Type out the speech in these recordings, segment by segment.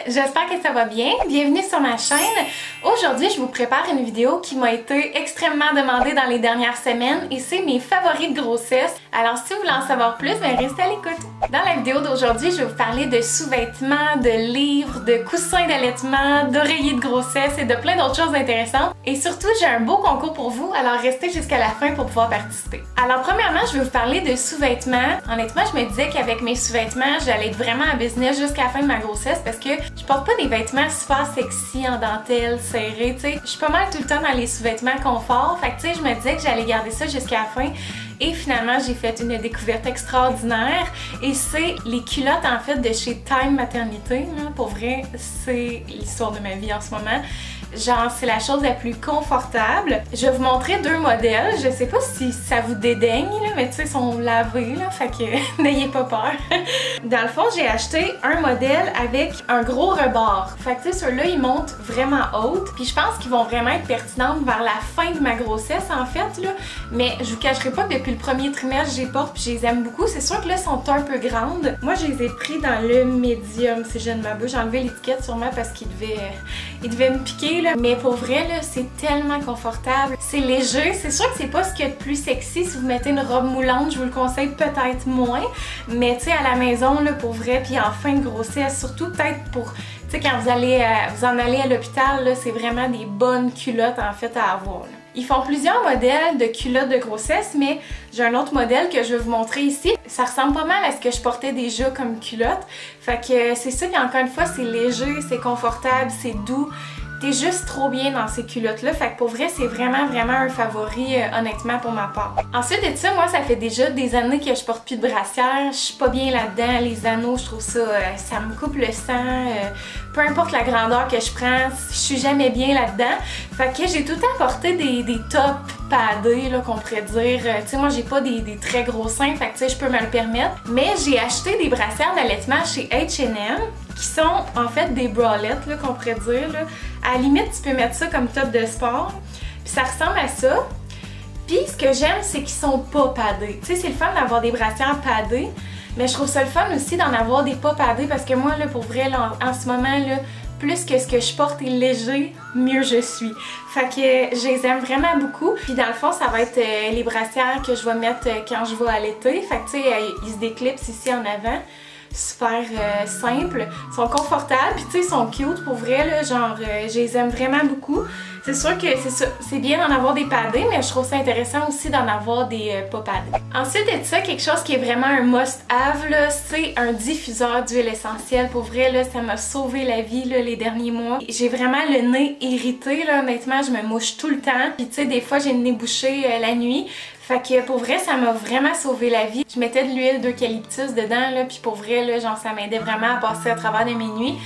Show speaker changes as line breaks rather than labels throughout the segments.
j'espère que ça va bien. Bienvenue sur ma chaîne. Aujourd'hui, je vous prépare une vidéo qui m'a été extrêmement demandée dans les dernières semaines et c'est mes favoris de grossesse. Alors si vous voulez en savoir plus, restez à l'écoute. Dans la vidéo d'aujourd'hui, je vais vous parler de sous-vêtements, de livres, de coussins d'allaitement, d'oreillers de grossesse et de plein d'autres choses intéressantes. Et surtout, j'ai un beau concours pour vous, alors restez jusqu'à la fin pour pouvoir participer. Alors premièrement, je vais vous parler de sous-vêtements. Honnêtement, je me disais qu'avec mes sous-vêtements, j'allais être vraiment à business jusqu'à la fin de ma grossesse parce que je porte pas des vêtements super sexy en dentelle, serrés, tu sais. Je suis pas mal tout le temps dans les sous-vêtements confort, fait que tu sais, je me disais que j'allais garder ça jusqu'à la fin. Et finalement, j'ai fait une découverte extraordinaire et c'est les culottes en fait de chez Time Maternité. Pour vrai, c'est l'histoire de ma vie en ce moment. Genre, c'est la chose la plus confortable. Je vais vous montrer deux modèles. Je sais pas si ça vous dédaigne, là, mais tu sais, ils sont lavés, là, fait que n'ayez pas peur. Dans le fond, j'ai acheté un modèle avec un gros rebord. Fait que tu sais, ceux-là, ils montent vraiment haute. Puis je pense qu'ils vont vraiment être pertinents vers la fin de ma grossesse, en fait, là. Mais je vous cacherai pas que depuis le premier trimestre, je les porte puis je les aime beaucoup. C'est sûr que là, elles sont un peu grandes. Moi, je les ai pris dans le médium, si je ne m'abuse. J'ai enlevé l'étiquette sûrement parce qu'il devait me piquer. Mais pour vrai, là, c'est tellement confortable. C'est léger. C'est sûr que c'est pas ce qu'il y a de plus sexy. Si vous mettez une robe moulante, je vous le conseille peut-être moins. Mais tu sais, à la maison, là, pour vrai, puis en fin de grossesse, surtout peut-être pour... Tu sais, quand vous en allez à l'hôpital, c'est vraiment des bonnes culottes, en fait, à avoir. Là. Ils font plusieurs modèles de culottes de grossesse, mais j'ai un autre modèle que je vais vous montrer ici. Ça ressemble pas mal à ce que je portais déjà comme culotte. Fait que c'est ça, puis encore une fois, c'est léger, c'est confortable, c'est doux. T'es juste trop bien dans ces culottes-là, fait que pour vrai, c'est vraiment un favori, honnêtement, pour ma part. Ensuite de ça, moi, ça fait déjà des années que je porte plus de brassière, je suis pas bien là-dedans, les anneaux, je trouve ça, ça me coupe le sang, peu importe la grandeur que je prends, je suis jamais bien là-dedans. Fait que j'ai tout le temps porté des tops padés, là, qu'on pourrait dire. Tu sais, moi, j'ai pas des très gros seins, fait que tu sais, je peux me le permettre. Mais j'ai acheté des brassières d'allaitement chez H&M, qui sont en fait des bralettes, là, qu'on pourrait dire, là. À la limite, tu peux mettre ça comme top de sport. Puis ça ressemble à ça. Puis ce que j'aime, c'est qu'ils sont pas padés. Tu sais, c'est le fun d'avoir des brassières padées, mais je trouve ça le fun aussi d'en avoir des pas padés parce que moi, là, pour vrai, là, en ce moment, là, plus que ce que je porte est léger, mieux je suis. Fait que je les aime vraiment beaucoup. Puis dans le fond, ça va être les brassières que je vais mettre quand je vais allaiter. Fait que tu sais, ils se déclipsent ici en avant. Super simple, ils sont confortables, puis tu sais, ils sont cute pour vrai, là, genre, je les aime vraiment beaucoup. C'est sûr que c'est bien d'en avoir des padés, mais je trouve ça intéressant aussi d'en avoir des pas padés. Ensuite de ça, quelque chose qui est vraiment un must-have, c'est un diffuseur d'huile essentielle. Pour vrai, là, ça m'a sauvé la vie là, les derniers mois. J'ai vraiment le nez irrité, là, honnêtement, je me mouche tout le temps. Puis tu sais, des fois, j'ai le nez bouché la nuit. Fait que pour vrai, ça m'a vraiment sauvé la vie. Je mettais de l'huile d'eucalyptus dedans, là, puis pour vrai, là, genre, ça m'aidait vraiment à passer à travers de mes nuits.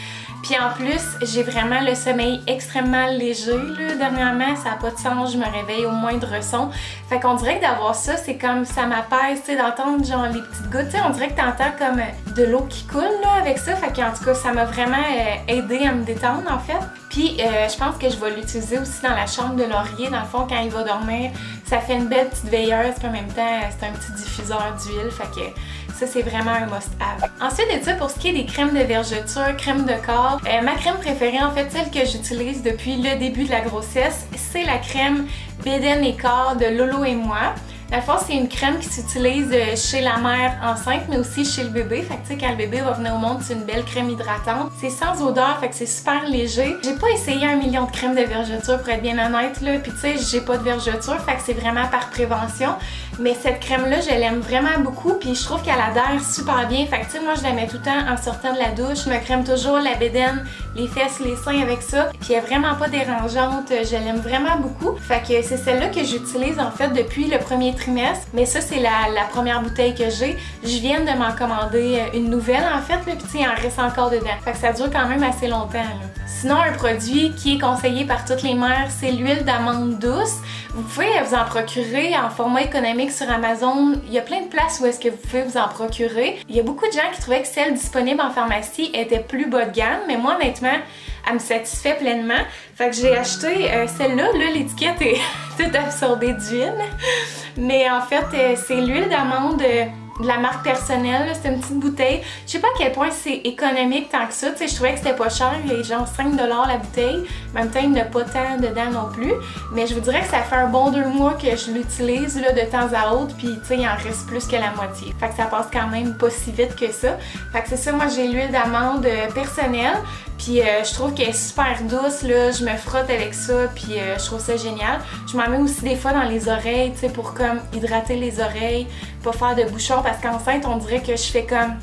Puis en plus, j'ai vraiment le sommeil extrêmement léger, là, dernièrement, ça n'a pas de sens, je me réveille au moindre son. Fait qu'on dirait que d'avoir ça, c'est comme ça m'apaise, tu sais, d'entendre genre les petites gouttes, tu sais, on dirait que t'entends comme de l'eau qui coule, là, avec ça. Fait qu'en tout cas, ça m'a vraiment aidé à me détendre, en fait. Puis je pense que je vais l'utiliser aussi dans la chambre de Laurier, dans le fond, quand il va dormir. Ça fait une belle petite veilleuse, puis en même temps, c'est un petit diffuseur d'huile, fait que ça, c'est vraiment un must-have. Ensuite de ça, pour ce qui est des crèmes de vergeture, crème de corps, ma crème préférée, en fait, celle que j'utilise depuis le début de la grossesse, c'est la crème Beden et Corps de Lolo et moi. Dans le fond, c'est une crème qui s'utilise chez la mère enceinte, mais aussi chez le bébé. Fait que tu sais, quand le bébé va venir au monde, c'est une belle crème hydratante. C'est sans odeur, fait que c'est super léger. J'ai pas essayé 1 million de crèmes de vergeture pour être bien honnête, là. Puis tu sais, j'ai pas de vergeture, fait que c'est vraiment par prévention. Mais cette crème-là, je l'aime vraiment beaucoup, puis je trouve qu'elle adhère super bien. Fait que tu sais, moi, je la mets tout le temps en sortant de la douche. Je me crème toujours la bédaine, les fesses, les seins avec ça. Puis elle est vraiment pas dérangeante. Je l'aime vraiment beaucoup. Fait que c'est celle-là que j'utilise en fait depuis le premier trimestre. Mais ça, c'est la première bouteille que j'ai. Je viens de m'en commander une nouvelle en fait, là, puis tu sais, il en reste encore dedans. Fait que ça dure quand même assez longtemps, là. Sinon, un produit qui est conseillé par toutes les mères, c'est l'huile d'amande douce. Vous pouvez vous en procurer en format économique sur Amazon. Il y a plein de places où est-ce que vous pouvez vous en procurer. Il y a beaucoup de gens qui trouvaient que celle disponible en pharmacie était plus bas de gamme, mais moi, honnêtement, elle me satisfait pleinement. Fait que j'ai acheté celle-là. Là, l'étiquette est toute absorbée d'huile. Mais en fait, c'est l'huile d'amande de la marque personnelle, c'est une petite bouteille. Je sais pas à quel point c'est économique tant que ça, tu sais, je trouvais que c'était pas cher, il est genre 5$ la bouteille. En même temps, il n'y en a pas tant dedans non plus, mais je vous dirais que ça fait un bon 2 mois que je l'utilise là de temps à autre, puis tu sais, il en reste plus que la moitié. Fait que ça passe quand même pas si vite que ça. Fait que c'est ça, moi j'ai l'huile d'amande personnelle. Puis je trouve qu'elle est super douce, là, je me frotte avec ça, puis je trouve ça génial. Je m'en mets aussi des fois dans les oreilles, tu sais, pour comme hydrater les oreilles, pas faire de bouchons, parce qu'enceinte, on dirait que je fais comme...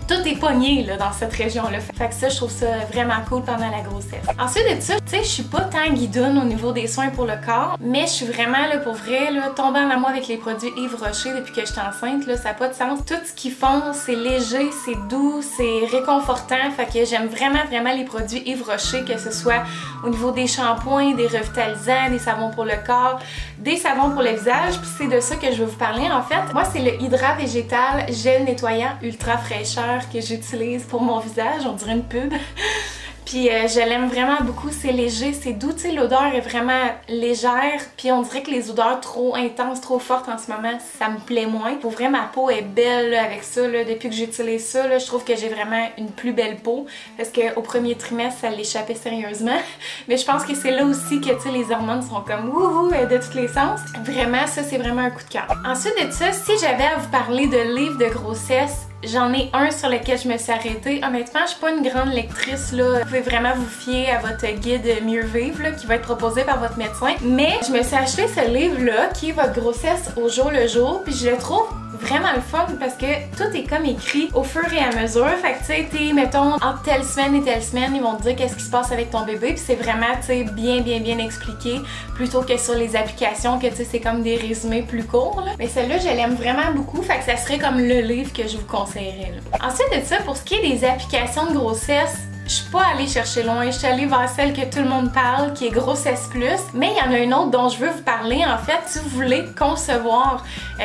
Tout est pogné là, dans cette région-là. Fait que ça, je trouve ça vraiment cool pendant la grossesse. Ensuite de ça, tu sais, je suis pas tant guidoune au niveau des soins pour le corps, mais je suis vraiment, là, pour vrai, là, tombée en amour avec les produits Yves Rocher depuis que je suis enceinte, là, ça n'a pas de sens. Tout ce qu'ils font, c'est léger, c'est doux, c'est réconfortant. Fait que j'aime vraiment les produits Yves Rocher, que ce soit au niveau des shampoings, des revitalisants, des savons pour le corps, des savons pour le visage. Puis c'est de ça que je veux vous parler, en fait. Moi, c'est le Hydra Végétal Gel Nettoyant Ultra Fraîcheur que j'utilise pour mon visage, on dirait une pub. Puis je l'aime vraiment beaucoup, c'est léger, c'est doux, tu sais, l'odeur est vraiment légère, puis on dirait que les odeurs trop intenses, trop fortes en ce moment, ça me plaît moins. Pour vrai, ma peau est belle là, avec ça, là, depuis que j'utilise ça, là, je trouve que j'ai vraiment une plus belle peau, parce qu'au premier trimestre, ça l'échappait sérieusement. Mais je pense que c'est là aussi que, tu sais, les hormones sont comme wouhou de tous les sens. Vraiment, ça, c'est vraiment un coup de cœur. Ensuite de ça, si j'avais à vous parler de livres de grossesse, j'en ai un sur lequel je me suis arrêtée. Honnêtement, je suis pas une grande lectrice, là. Vous pouvez vraiment vous fier à votre guide Mieux Vivre, là, qui va être proposé par votre médecin. Mais je me suis acheté ce livre-là, qui est Votre grossesse au jour le jour, puis je le trouve vraiment le fun parce que tout est comme écrit au fur et à mesure. Fait que tu sais, t'es, mettons, entre telle semaine et telle semaine, ils vont te dire qu'est-ce qui se passe avec ton bébé, puis c'est vraiment, tu sais, bien expliqué, plutôt que sur les applications que, tu sais, c'est comme des résumés plus courts, là. Mais celle-là, je l'aime vraiment beaucoup, fait que ça serait comme le livre que je vous conseillerais, là. Ensuite de ça, pour ce qui est des applications de grossesse, je suis pas allée chercher loin, je suis allée vers celle que tout le monde parle, qui est Grossesse Plus, mais il y en a une autre dont je veux vous parler, en fait, si vous voulez concevoir.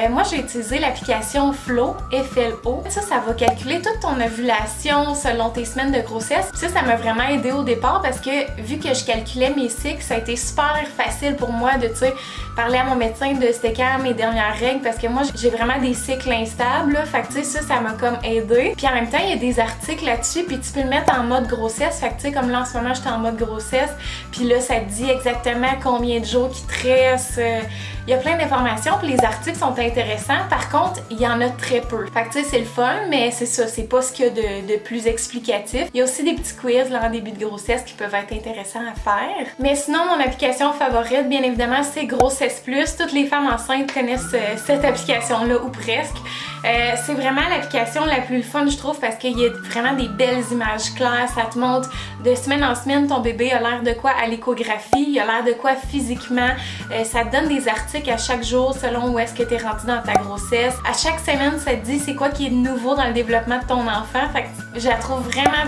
Moi, j'ai utilisé l'application Flo, F-L-O. Ça va calculer toute ton ovulation selon tes semaines de grossesse. Puis ça m'a vraiment aidé au départ parce que vu que je calculais mes cycles, ça a été super facile pour moi de, tu sais, parler à mon médecin de c'était quand mes dernières règles, parce que moi, j'ai vraiment des cycles instables, là. Fait que, tu sais, ça m'a comme aidé. Puis en même temps, il y a des articles là-dessus, puis tu peux le mettre en mode grossesse. Fait que tu sais, comme là en ce moment j'étais en mode grossesse, puis là ça te dit exactement combien de jours qui te reste. Il y a plein d'informations, puis les articles sont intéressants. Par contre, il y en a très peu. Fait que tu sais, c'est le fun, mais c'est ça, c'est pas ce qu'il y a de plus explicatif. Il y a aussi des petits quiz là en début de grossesse qui peuvent être intéressants à faire. Mais sinon, mon application favorite, bien évidemment, c'est Grossesse Plus. Toutes les femmes enceintes connaissent cette application-là, ou presque. C'est vraiment l'application la plus fun, je trouve, parce qu'il y a vraiment des belles images claires. Ça te montre de semaine en semaine ton bébé a l'air de quoi à l'échographie, il a l'air de quoi physiquement. Ça te donne des articles à chaque jour selon où est-ce que tu es rendu dans ta grossesse. À chaque semaine, ça te dit c'est quoi qui est nouveau dans le développement de ton enfant. Fait que je la trouve vraiment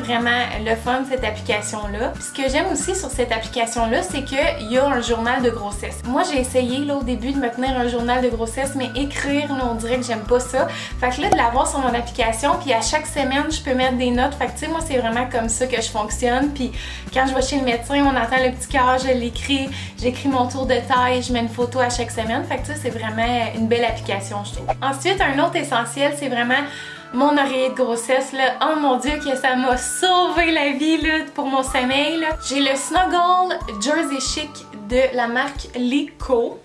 le fun, cette application-là. Puis ce que j'aime aussi sur cette application-là, c'est qu'il y a un journal de grossesse. Moi, j'ai essayé là au début de me tenir un journal de grossesse, mais écrire, là, on dirait que j'aime pas ça. Fait que là, de l'avoir sur mon application, puis à chaque semaine, je peux mettre des notes. Fait que tu sais, moi, c'est vraiment comme ça que je fonctionne. Puis quand je vais chez le médecin, on entend le petit cœur, je l'écris, j'écris mon tour de taille, je mets une photo à chaque semaine. Fait que ça, c'est vraiment une belle application, je trouve. Ensuite, un autre essentiel, c'est vraiment mon oreiller de grossesse, là. Oh mon Dieu, que ça m'a sauvé la vie, là, pour mon sommeil, là. J'ai le Snuggle Jersey Chic de la marque Lico.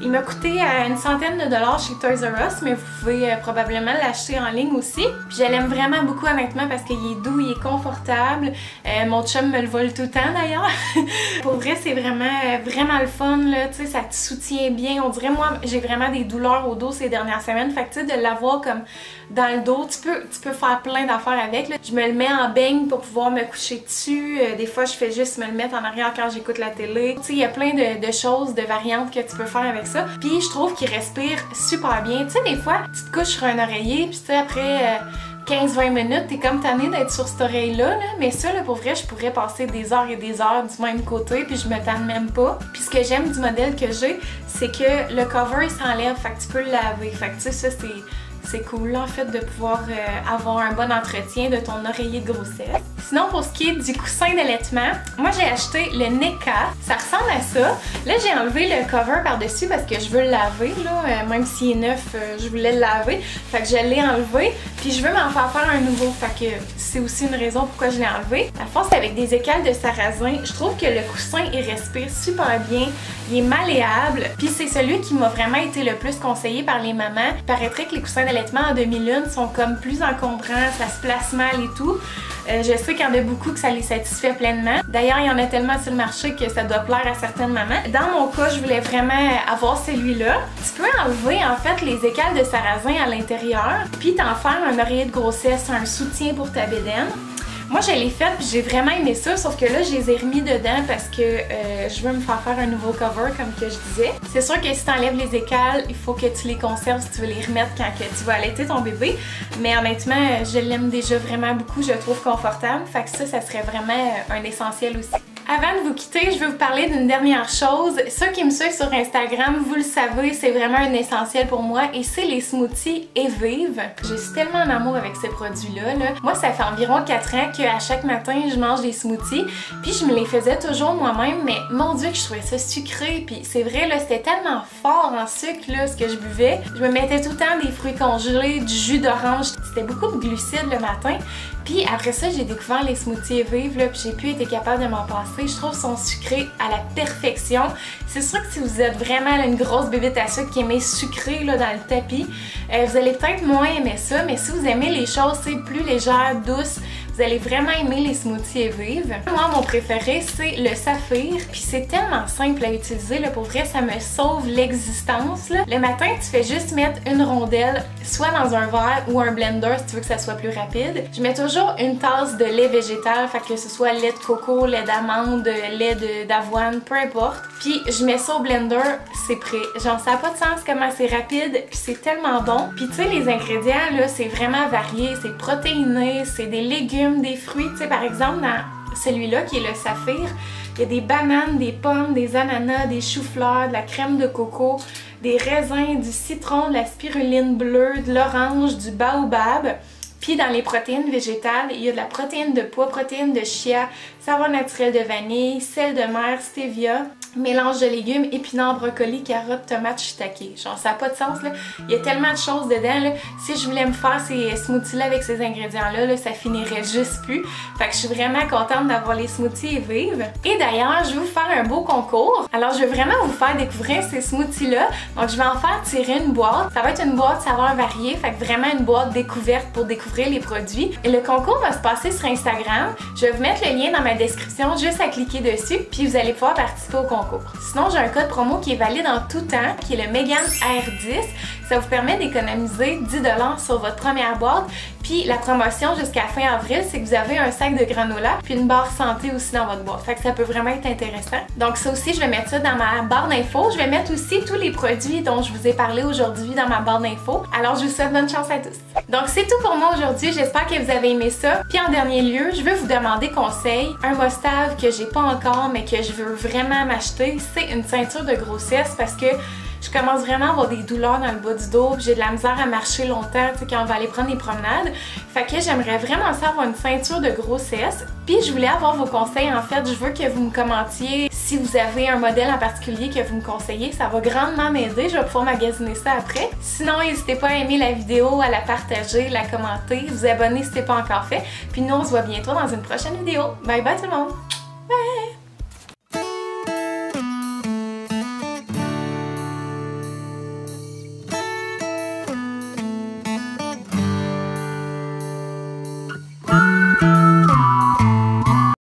Il m'a coûté une centaine de dollars chez Toys R Us, mais vous pouvez probablement l'acheter en ligne aussi. Puis je l'aime vraiment beaucoup, honnêtement, parce qu'il est doux, il est confortable. Mon chum me le vole tout le temps d'ailleurs. Pour vrai, c'est vraiment le fun, là. Tu sais, ça te soutient bien. On dirait, moi, j'ai vraiment des douleurs au dos ces dernières semaines. Fait que tu sais, de l'avoir comme dans le dos, tu peux faire plein d'affaires avec, là. Je me le mets en beigne pour pouvoir me coucher dessus. Des fois, je fais juste me le mettre en arrière quand j'écoute la télé. Tu sais, il y a plein de choses, de variantes que tu peux faire avec ça. Puis je trouve qu'il respire super bien. Tu sais, des fois, tu te couches sur un oreiller, puis tu sais, après 15-20 minutes, t'es comme tannée d'être sur cette oreille-là, là. Mais ça, là, pour vrai, je pourrais passer des heures et des heures du même côté, puis je me tanne même pas. Puis ce que j'aime du modèle que j'ai, c'est que le cover, il s'enlève, fait que tu peux le laver. Fait que tu sais, ça, c'est cool là, en fait de pouvoir avoir un bon entretien de ton oreiller de grossesse. Sinon pour ce qui est du coussin d'allaitement, moi j'ai acheté le NECA, ça ressemble à ça. Là j'ai enlevé le cover par-dessus parce que je veux le laver là, même s'il est neuf, je voulais le laver. Fait que je l'ai enlevé, puis je veux m'en faire un nouveau. Fait que c'est aussi une raison pourquoi je l'ai enlevé. À force avec des écales de sarrasin, je trouve que le coussin il respire super bien, il est malléable, puis c'est celui qui m'a vraiment été le plus conseillé par les mamans. Il paraîtrait que les coussins d'allaitement en demi-lune sont comme plus encombrants, ça se place mal et tout. Je sais qu'il y en a beaucoup que ça les satisfait pleinement. D'ailleurs, il y en a tellement sur le marché que ça doit plaire à certaines mamans. Dans mon cas, je voulais vraiment avoir celui-là. Tu peux enlever en fait les écales de sarrasin à l'intérieur, puis t'en faire un oreiller de grossesse, un soutien pour ta bédaine. Moi, je l'ai faite puis j'ai vraiment aimé ça, sauf que là, je les ai remis dedans parce que je veux me faire un nouveau cover, comme que je disais. C'est sûr que si tu enlèves les écales, il faut que tu les conserves si tu veux les remettre quand que tu vas allaiter ton bébé. Mais honnêtement, je l'aime déjà vraiment beaucoup, je le trouve confortable. Fait que ça serait vraiment un essentiel aussi. Avant de vous quitter, je veux vous parler d'une dernière chose. Ceux qui me suivent sur Instagram, vous le savez, c'est vraiment un essentiel pour moi et c'est les smoothies Evive. Je suis tellement en amour avec ces produits-là. Moi, ça fait environ 4 ans qu'à chaque matin, je mange des smoothies. Puis je me les faisais toujours moi-même, mais mon Dieu que je trouvais ça sucré. Puis c'est vrai, là, c'était tellement fort en sucre, là, ce que je buvais. Je me mettais tout le temps des fruits congelés, du jus d'orange. C'était beaucoup de glucides le matin. Puis après ça, j'ai découvert les smoothies Evive, là, puis j'ai plus été capable de m'en passer. Je trouve qu'ils sont sucrés à la perfection. C'est sûr que si vous êtes vraiment là, une grosse bébête à sucre qui aimait sucré là, dans le tapis, vous allez peut-être moins aimer ça, mais si vous aimez les choses plus légères, douces, vous allez vraiment aimer les smoothies Evive. Moi, mon préféré, c'est le saphir. Puis c'est tellement simple à utiliser. Là, pour vrai, ça me sauve l'existence. Le matin, tu fais juste mettre une rondelle, soit dans un verre ou un blender si tu veux que ça soit plus rapide. Je mets toujours une tasse de lait végétal, fait que ce soit lait de coco, lait d'amande, lait d'avoine, peu importe. Puis je mets ça au blender, c'est prêt. Genre, ça n'a pas de sens comment c'est rapide, puis c'est tellement bon. Puis tu sais, les ingrédients, là, c'est vraiment varié. C'est protéiné, c'est des légumes, des fruits. Tu sais, par exemple, dans celui-là qui est le saphir, il y a des bananes, des pommes, des ananas, des choux-fleurs, de la crème de coco, des raisins, du citron, de la spiruline bleue, de l'orange, du baobab. Puis dans les protéines végétales, il y a de la protéine de pois, protéine de chia, saveur naturelle de vanille, sel de mer, stevia, mélange de légumes, épinards, brocolis, carottes, tomates, shiitake. Genre ça n'a pas de sens là. Il y a tellement de choses dedans là. Si je voulais me faire ces smoothies-là avec ces ingrédients-là, là, ça finirait juste plus. Fait que je suis vraiment contente d'avoir les smoothies Evive. Et d'ailleurs, je vais vous faire un beau concours. Alors je veux vraiment vous faire découvrir ces smoothies-là. Donc je vais en faire tirer une boîte. Ça va être une boîte saveurs variées. Fait que vraiment une boîte découverte pour découvrir les produits. Et le concours va se passer sur Instagram. Je vais vous mettre le lien dans ma description, juste à cliquer dessus, puis vous allez pouvoir participer au concours. Sinon, j'ai un code promo qui est valide en tout temps, qui est le Megan R10. Ça vous permet d'économiser 10$ sur votre première boîte. Puis la promotion jusqu'à fin avril, c'est que vous avez un sac de granola puis une barre santé aussi dans votre boîte. Fait que ça peut vraiment être intéressant. Donc ça aussi, je vais mettre ça dans ma barre d'infos. Je vais mettre aussi tous les produits dont je vous ai parlé aujourd'hui dans ma barre d'infos. Alors je vous souhaite bonne chance à tous. Donc c'est tout pour moi aujourd'hui. J'espère que vous avez aimé ça. Puis en dernier lieu, je veux vous demander conseil. Un must-have que j'ai pas encore mais que je veux vraiment m'acheter, c'est une ceinture de grossesse parce que je commence vraiment à avoir des douleurs dans le bas du dos, j'ai de la misère à marcher longtemps, tu sais, quand on va aller prendre des promenades. Fait que j'aimerais vraiment ça avoir une ceinture de grossesse. Puis je voulais avoir vos conseils, en fait, je veux que vous me commentiez si vous avez un modèle en particulier que vous me conseillez, ça va grandement m'aider, je vais pouvoir magasiner ça après. Sinon, n'hésitez pas à aimer la vidéo, à la partager, la commenter, vous abonner si ce n'est pas encore fait. Puis nous, on se voit bientôt dans une prochaine vidéo. Bye bye tout le monde!